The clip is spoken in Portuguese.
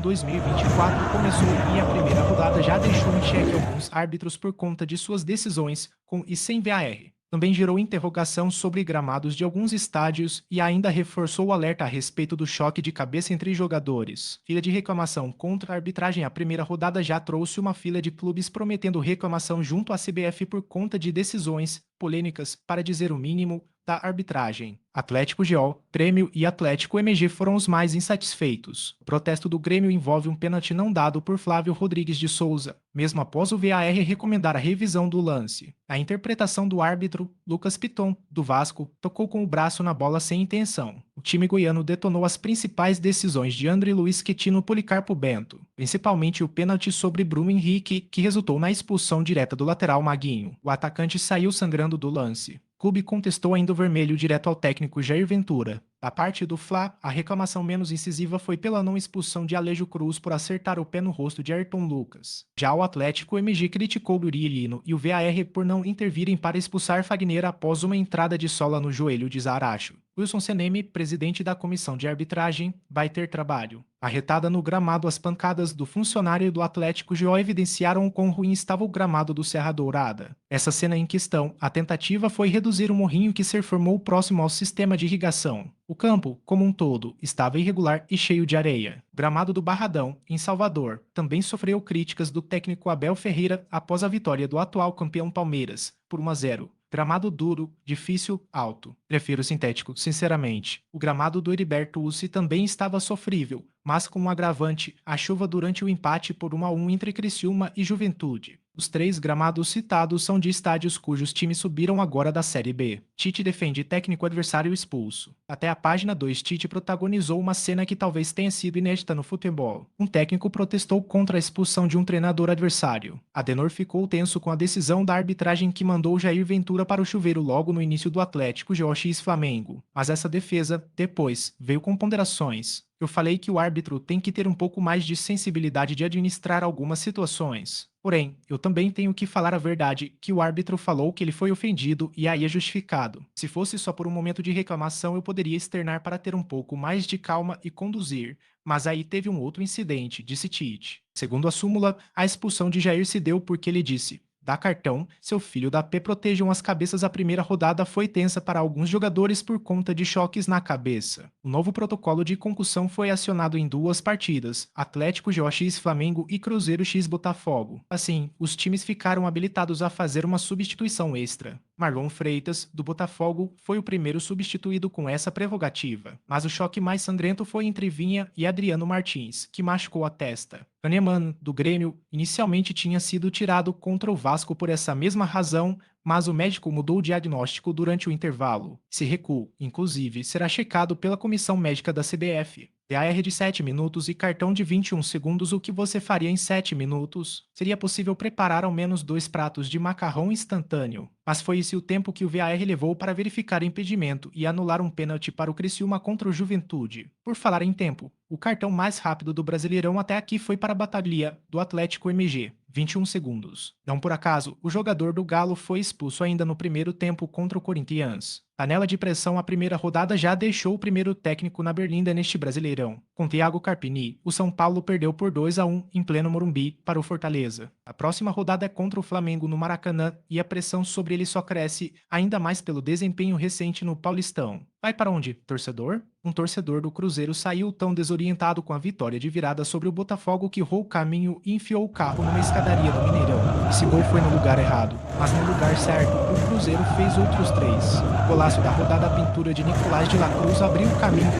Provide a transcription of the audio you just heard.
2024 começou e a primeira rodada já deixou em xeque alguns árbitros por conta de suas decisões com e sem VAR. Também gerou interrogação sobre gramados de alguns estádios e ainda reforçou o alerta a respeito do choque de cabeça entre jogadores. Fila de reclamação contra a arbitragem. A primeira rodada já trouxe uma fila de clubes prometendo reclamação junto à CBF por conta de decisões polêmicas, para dizer o mínimo, da arbitragem. Atlético GO, Grêmio e Atlético MG foram os mais insatisfeitos. O protesto do Grêmio envolve um pênalti não dado por Flávio Rodrigues de Souza, mesmo após o VAR recomendar a revisão do lance. A interpretação do árbitro, Lucas Piton, do Vasco, tocou com o braço na bola sem intenção. O time goiano detonou as principais decisões de André Luiz Quetino Policarpo Bento, principalmente o pênalti sobre Bruno Henrique, que resultou na expulsão direta do lateral Maguinho. O atacante saiu sangrando do lance. O clube contestou ainda o vermelho direto ao técnico Jair Ventura. Da parte do Fla, a reclamação menos incisiva foi pela não expulsão de Alejo Cruz por acertar o pé no rosto de Ayrton Lucas. Já o Atlético MG criticou Lurilino e o VAR por não intervirem para expulsar Fagner após uma entrada de sola no joelho de Zaracho. Wilson Seneme, presidente da comissão de arbitragem, vai ter trabalho. Arretada no gramado, as pancadas do funcionário do Atlético GO evidenciaram o quão ruim estava o gramado do Serra Dourada. Essa cena em questão, a tentativa foi reduzir o morrinho que se formou próximo ao sistema de irrigação. O campo, como um todo, estava irregular e cheio de areia. O gramado do Barradão, em Salvador, também sofreu críticas do técnico Abel Ferreira após a vitória do atual campeão Palmeiras, por 1-0. Gramado duro, difícil, alto. Prefiro sintético, sinceramente. O gramado do Heriberto Ussi também estava sofrível, mas com um agravante, a chuva durante o empate por 1-1 entre Criciúma e Juventude. Os 3 gramados citados são de estádios cujos times subiram agora da Série B. Tite defende técnico adversário expulso. Até a página 2, Tite protagonizou uma cena que talvez tenha sido inédita no futebol. Um técnico protestou contra a expulsão de um treinador adversário. Adenor ficou tenso com a decisão da arbitragem que mandou Jair Ventura para o chuveiro logo no início do Atlético GO x Flamengo. Mas essa defesa, depois, veio com ponderações. Eu falei que o árbitro tem que ter um pouco mais de sensibilidade de administrar algumas situações. Porém, eu também tenho que falar a verdade, que o árbitro falou que ele foi ofendido e aí é justificado. Se fosse só por um momento de reclamação, eu poderia externar para ter um pouco mais de calma e conduzir. Mas aí teve um outro incidente, disse Tite. Segundo a súmula, a expulsão de Jair se deu porque ele disse: dá cartão, seu filho da P protejam as cabeças. A primeira rodada foi tensa para alguns jogadores por conta de choques na cabeça. O novo protocolo de concussão foi acionado em 2 partidas, Atlético GO x Flamengo e Cruzeiro x Botafogo. Assim, os times ficaram habilitados a fazer uma substituição extra. Marlon Freitas, do Botafogo, foi o primeiro substituído com essa prerrogativa. Mas o choque mais sangrento foi entre Vinha e Adriano Martins, que machucou a testa. Kahneman, do Grêmio, inicialmente tinha sido tirado contra o Vasco por essa mesma razão, mas o médico mudou o diagnóstico durante o intervalo. Esse recuo, inclusive, será checado pela comissão médica da CBF. VAR de 7 minutos e cartão de 21 segundos. O que você faria em 7 minutos? Seria possível preparar ao menos 2 pratos de macarrão instantâneo. Mas foi esse o tempo que o VAR levou para verificar impedimento e anular um pênalti para o Criciúma contra o Juventude. Por falar em tempo, o cartão mais rápido do Brasileirão até aqui foi para a Batalha do Atlético MG, 21 segundos. Não por acaso, o jogador do Galo foi expulso ainda no primeiro tempo contra o Corinthians. Panela de pressão. A primeira rodada já deixou o primeiro técnico na berlinda neste Brasileirão. Com Thiago Carpini, o São Paulo perdeu por 2-1 em pleno Morumbi para o Fortaleza. A próxima rodada é contra o Flamengo no Maracanã e a pressão sobre ele só cresce, ainda mais pelo desempenho recente no Paulistão. Vai para onde, torcedor? Um torcedor do Cruzeiro saiu tão desorientado com a vitória de virada sobre o Botafogo que errou o caminho e enfiou o carro numa escadaria do Mineirão. Esse gol foi no lugar errado, mas no lugar certo, o Cruzeiro fez outros 3. O golaço da rodada, a pintura de Nicolás de la Cruz abriu o caminho